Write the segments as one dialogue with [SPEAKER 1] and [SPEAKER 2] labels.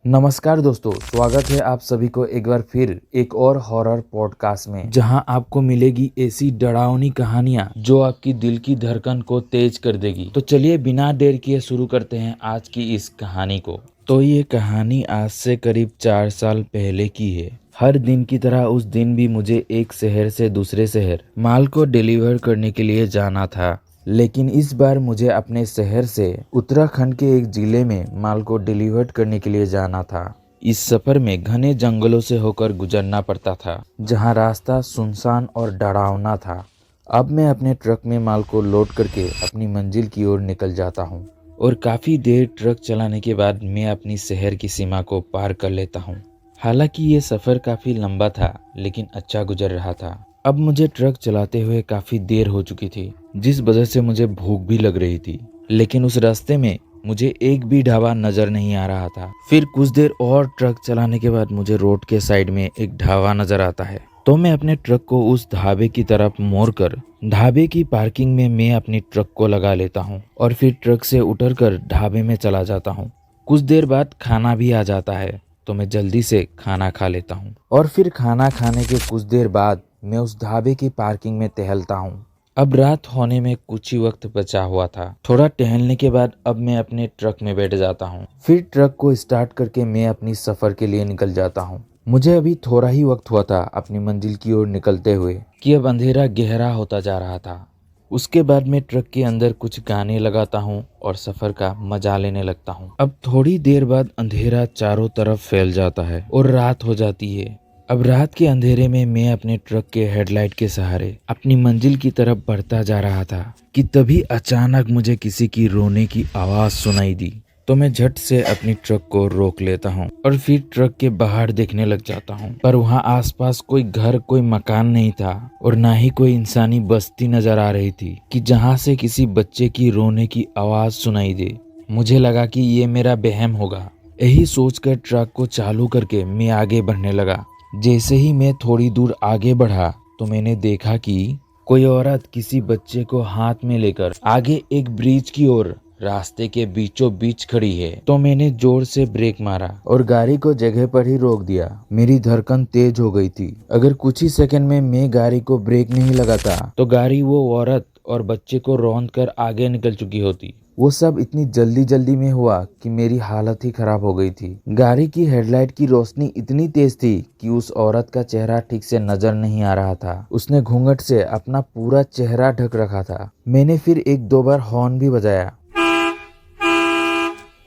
[SPEAKER 1] नमस्कार दोस्तों, स्वागत है आप सभी को एक बार फिर एक और हॉरर पॉडकास्ट में, जहां आपको मिलेगी ऐसी डरावनी कहानियां जो आपकी दिल की धड़कन को तेज कर देगी। तो चलिए बिना देर किए शुरू करते हैं आज की इस कहानी को। तो ये कहानी आज से करीब 4 साल पहले की है। हर दिन की तरह उस दिन भी मुझे एक शहर से दूसरे शहर माल को डिलीवर करने के लिए जाना था, लेकिन इस बार मुझे अपने शहर से उत्तराखंड के एक जिले में माल को डिलीवर करने के लिए जाना था। इस सफर में घने जंगलों से होकर गुजरना पड़ता था, जहां रास्ता सुनसान और डरावना था। अब मैं अपने ट्रक में माल को लोड करके अपनी मंजिल की ओर निकल जाता हूं, और काफी देर ट्रक चलाने के बाद मैं अपनी शहर की सीमा को पार कर लेता हूं। हालांकि ये सफर काफी लंबा था, लेकिन अच्छा गुजर रहा था। अब मुझे ट्रक चलाते हुए काफी देर हो चुकी थी, जिस वजह से मुझे भूख भी लग रही थी। लेकिन उस रास्ते में मुझे एक भी ढाबा नजर नहीं आ रहा था। फिर कुछ देर और ट्रक चलाने के बाद मुझे रोड के साइड में एक ढाबा नजर आता है। तो मैं अपने ट्रक को उस ढाबे की तरफ मोड़कर ढाबे की पार्किंग में मैं अपनी ट्रक को लगा लेता हूँ, और फिर ट्रक से उतरकर ढाबे में चला जाता हूँ। कुछ देर बाद खाना भी आ जाता है, तो मैं जल्दी से खाना खा लेता हूँ, और फिर खाना खाने के कुछ देर बाद मैं उस ढाबे की पार्किंग में टहलता हूँ। अब रात होने में कुछ ही वक्त बचा हुआ था। थोड़ा टहलने के बाद अब मैं अपने ट्रक में बैठ जाता हूँ। फिर ट्रक को स्टार्ट करके मैं अपनी सफर के लिए निकल जाता हूँ। मुझे अभी थोड़ा ही वक्त हुआ था अपनी मंजिल की ओर निकलते हुए कि अब अंधेरा गहरा होता जा रहा था। उसके बाद मैं ट्रक के अंदर कुछ गाने लगाता हूँ और सफर का मजा लेने लगता हूँ। अब थोड़ी देर बाद अंधेरा चारों तरफ फैल जाता है और रात हो जाती है। अब रात के अंधेरे में मैं अपने ट्रक के हेडलाइट के सहारे अपनी मंजिल की तरफ बढ़ता जा रहा था कि तभी अचानक मुझे किसी की रोने की आवाज सुनाई दी। तो मैं झट से अपनी ट्रक को रोक लेता हूँ और फिर ट्रक के बाहर देखने लग जाता हूँ, पर वहाँ आसपास कोई घर, कोई मकान नहीं था, और ना ही कोई इंसानी बस्ती नजर आ रही थी कि जहाँ से किसी बच्चे की रोने की आवाज सुनाई दे। मुझे लगा कि ये मेरा वहम होगा। यही सोचकर ट्रक को चालू करके मैं आगे बढ़ने लगा। जैसे ही मैं थोड़ी दूर आगे बढ़ा तो मैंने देखा कि कोई औरत किसी बच्चे को हाथ में लेकर आगे एक ब्रिज की ओर रास्ते के बीचों बीच खड़ी है। तो मैंने जोर से ब्रेक मारा और गाड़ी को जगह पर ही रोक दिया। मेरी धड़कन तेज हो गई थी। अगर कुछ ही सेकंड में मैं गाड़ी को ब्रेक नहीं लगाता तो गाड़ी वो औरत और बच्चे को रौंद कर आगे निकल चुकी होती। वो सब इतनी जल्दी जल्दी में हुआ कि मेरी हालत ही खराब हो गई थी। गाड़ी की हेडलाइट की रोशनी इतनी तेज थी कि उस औरत का चेहरा ठीक से नजर नहीं आ रहा था। उसने घूंघट से अपना पूरा चेहरा ढक रखा था। मैंने फिर एक दो बार हॉर्न भी बजाया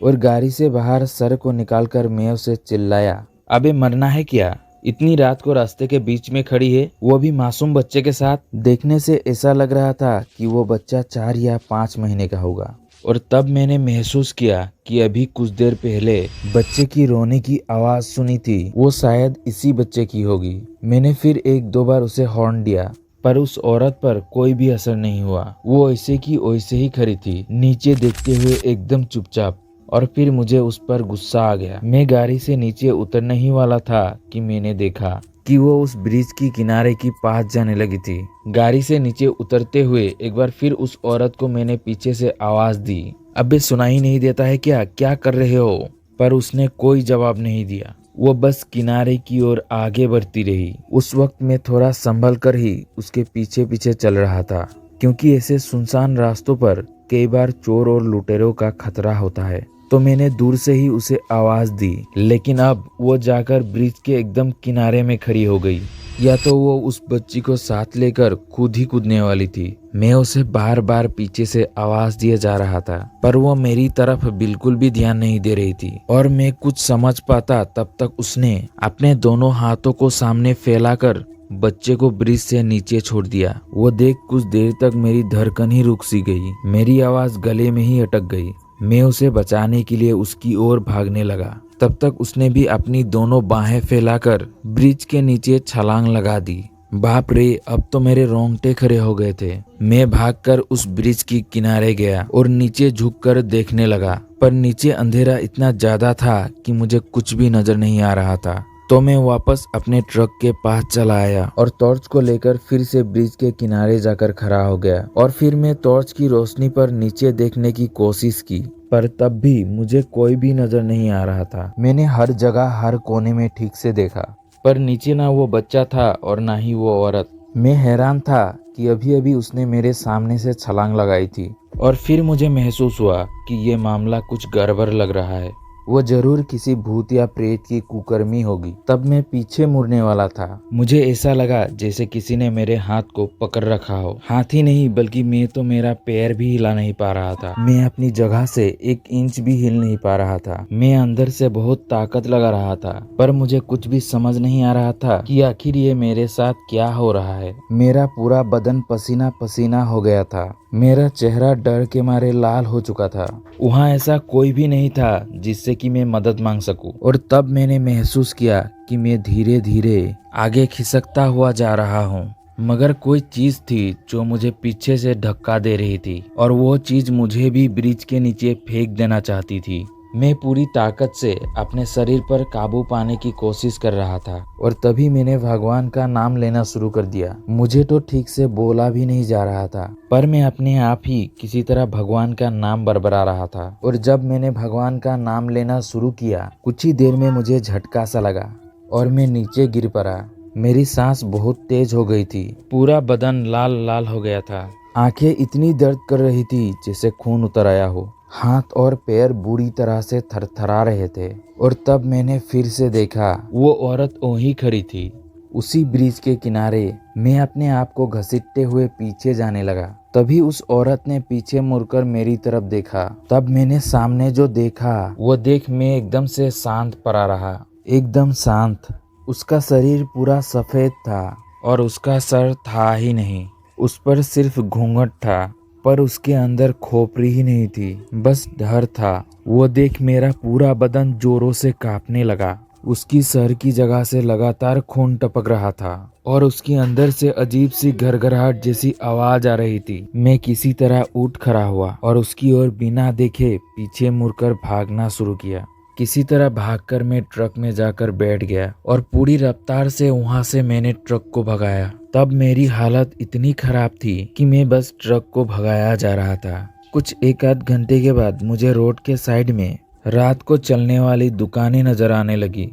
[SPEAKER 1] और गाड़ी से बाहर सर को निकालकर मैं उसे चिल्लाया, अबे मरना है क्या? इतनी रात को रास्ते के बीच में खड़ी है, वो भी मासूम बच्चे के साथ। देखने से ऐसा लग रहा था कि वो बच्चा 4 या 5 महीने का होगा। और तब मैंने महसूस किया कि अभी कुछ देर पहले बच्चे की रोने की आवाज सुनी थी, वो शायद इसी बच्चे की होगी। मैंने फिर एक दो बार उसे हॉर्न दिया, पर उस औरत पर कोई भी असर नहीं हुआ। वो ऐसे की वैसे ही खड़ी थी, नीचे देखते हुए एकदम चुपचाप। और फिर मुझे उस पर गुस्सा आ गया। मैं गाड़ी से नीचे उतरने ही वाला था कि मैंने देखा कि वो उस ब्रिज की किनारे की पास जाने लगी थी। गाड़ी से नीचे उतरते हुए एक बार फिर उस औरत को मैंने पीछे से आवाज दी, अबे सुनाई नहीं देता है क्या? क्या कर रहे हो? पर उसने कोई जवाब नहीं दिया। वो बस किनारे की ओर आगे बढ़ती रही। उस वक्त मैं थोड़ा संभल कर ही उसके पीछे पीछे चल रहा था, क्योंकि ऐसे सुनसान रास्तों पर कई बार चोर और लुटेरों का खतरा होता है। तो मैंने दूर से ही उसे आवाज दी, लेकिन अब वो जाकर ब्रिज के एकदम किनारे में खड़ी हो गई। या तो वो उस बच्ची को साथ लेकर खुद ही कूदने वाली थी। मैं उसे बार बार पीछे से आवाज दिए जा रहा था, पर वो मेरी तरफ बिल्कुल भी ध्यान नहीं दे रही थी। और मैं कुछ समझ पाता तब तक उसने अपने दोनों हाथों को सामने फैलाकर बच्चे को ब्रिज से नीचे छोड़ दिया। वो देख कुछ देर तक मेरी धड़कन ही रुक सी गई। मेरी आवाज गले में ही अटक गई। मैं उसे बचाने के लिए उसकी ओर भागने लगा। तब तक उसने भी अपनी दोनों बाहें फैलाकर ब्रिज के नीचे छलांग लगा दी। बाप रे, अब तो मेरे रोंगटे खड़े हो गए थे। मैं भागकर उस ब्रिज की किनारे गया और नीचे झुककर देखने लगा, पर नीचे अंधेरा इतना ज्यादा था कि मुझे कुछ भी नजर नहीं आ रहा था। तो मैं वापस अपने ट्रक के पास चला आया और टॉर्च को लेकर फिर से ब्रिज के किनारे जाकर खड़ा हो गया। और फिर मैं टॉर्च की रोशनी पर नीचे देखने की कोशिश की, पर तब भी मुझे कोई भी नजर नहीं आ रहा था। मैंने हर जगह हर कोने में ठीक से देखा, पर नीचे ना वो बच्चा था और ना ही वो औरत। मैं हैरान था कि अभी अभी उसने मेरे सामने से छलांग लगाई थी और फिर मुझे महसूस हुआ कि ये मामला कुछ गड़बड़ लग रहा है। वो जरूर किसी भूत या प्रेत की कुकर्मी होगी। तब मैं पीछे मुड़ने वाला था। मुझे ऐसा लगा जैसे किसी ने मेरे हाथ को पकड़ रखा हो। हाथ ही नहीं बल्कि मैं तो मेरा पैर भी हिला नहीं पा रहा था। मैं अपनी जगह से 1 इंच भी हिल नहीं पा रहा था। मैं अंदर से बहुत ताकत लगा रहा था, पर मुझे कुछ भी समझ नहीं आ रहा था कि आखिर ये मेरे साथ क्या हो रहा है। मेरा पूरा बदन पसीना पसीना हो गया था। मेरा चेहरा डर के मारे लाल हो चुका था। वहाँ ऐसा कोई भी नहीं था जिससे कि मैं मदद मांग सकूं। और तब मैंने महसूस किया कि मैं धीरे धीरे आगे खिसकता हुआ जा रहा हूँ, मगर कोई चीज थी जो मुझे पीछे से धक्का दे रही थी और वो चीज मुझे भी ब्रिज के नीचे फेंक देना चाहती थी। मैं पूरी ताकत से अपने शरीर पर काबू पाने की कोशिश कर रहा था और तभी मैंने भगवान का नाम लेना शुरू कर दिया। मुझे तो ठीक से बोला भी नहीं जा रहा था, पर मैं अपने आप ही किसी तरह भगवान का नाम बरबरा रहा था। और जब मैंने भगवान का नाम लेना शुरू किया, कुछ ही देर में मुझे झटका सा लगा और मैं नीचे गिर पड़ा। मेरी सांस बहुत तेज हो गई थी, पूरा बदन लाल लाल हो गया था। आंखें इतनी दर्द कर रही थी जैसे खून उतर आया हो। हाथ और पैर बुरी तरह से थरथरा रहे थे। और तब मैंने फिर से देखा, वो औरत वहीं खड़ी थी, उसी ब्रिज के किनारे। मैं अपने आप को घसीटते हुए पीछे जाने लगा। तभी उस औरत ने पीछे मुड़कर मेरी तरफ देखा। तब मैंने सामने जो देखा वो देख मैं एकदम से शांत पड़ा रहा, एकदम शांत। उसका शरीर पूरा सफेद था और उसका सर था ही नहीं। उस पर सिर्फ घूंघट था, पर उसके अंदर खोपड़ी ही नहीं थी, बस डर था। वो देख मेरा पूरा बदन जोरों से कांपने लगा। उसकी सर की जगह से लगातार खून टपक रहा था और उसके अंदर से अजीब सी घरघराहट जैसी आवाज आ रही थी। मैं किसी तरह उठ खड़ा हुआ और उसकी ओर बिना देखे पीछे मुड़कर भागना शुरू किया। किसी तरह भागकर मैं ट्रक में जाकर बैठ गया और पूरी रफ्तार से वहां से मैंने ट्रक को भगाया। तब मेरी हालत इतनी खराब थी कि मैं बस ट्रक को भगाया जा रहा था। कुछ 1 आध घंटे के बाद मुझे रोड के साइड में रात को चलने वाली दुकानें नजर आने लगी।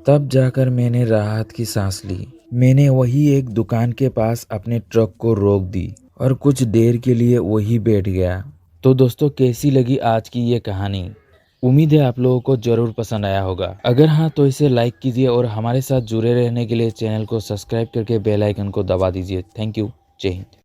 [SPEAKER 1] तब जाकर मैंने राहत की सांस ली। मैंने वही एक दुकान के पास अपने ट्रक को रोक दी और कुछ देर के लिए वही बैठ गया। तो दोस्तों, कैसी लगी आज की ये कहानी? उम्मीद है आप लोगों को जरूर पसंद आया होगा। अगर हाँ तो इसे लाइक कीजिए और हमारे साथ जुड़े रहने के लिए चैनल को सब्सक्राइब करके बेल आइकन को दबा दीजिए। Thank you. जय हिंद।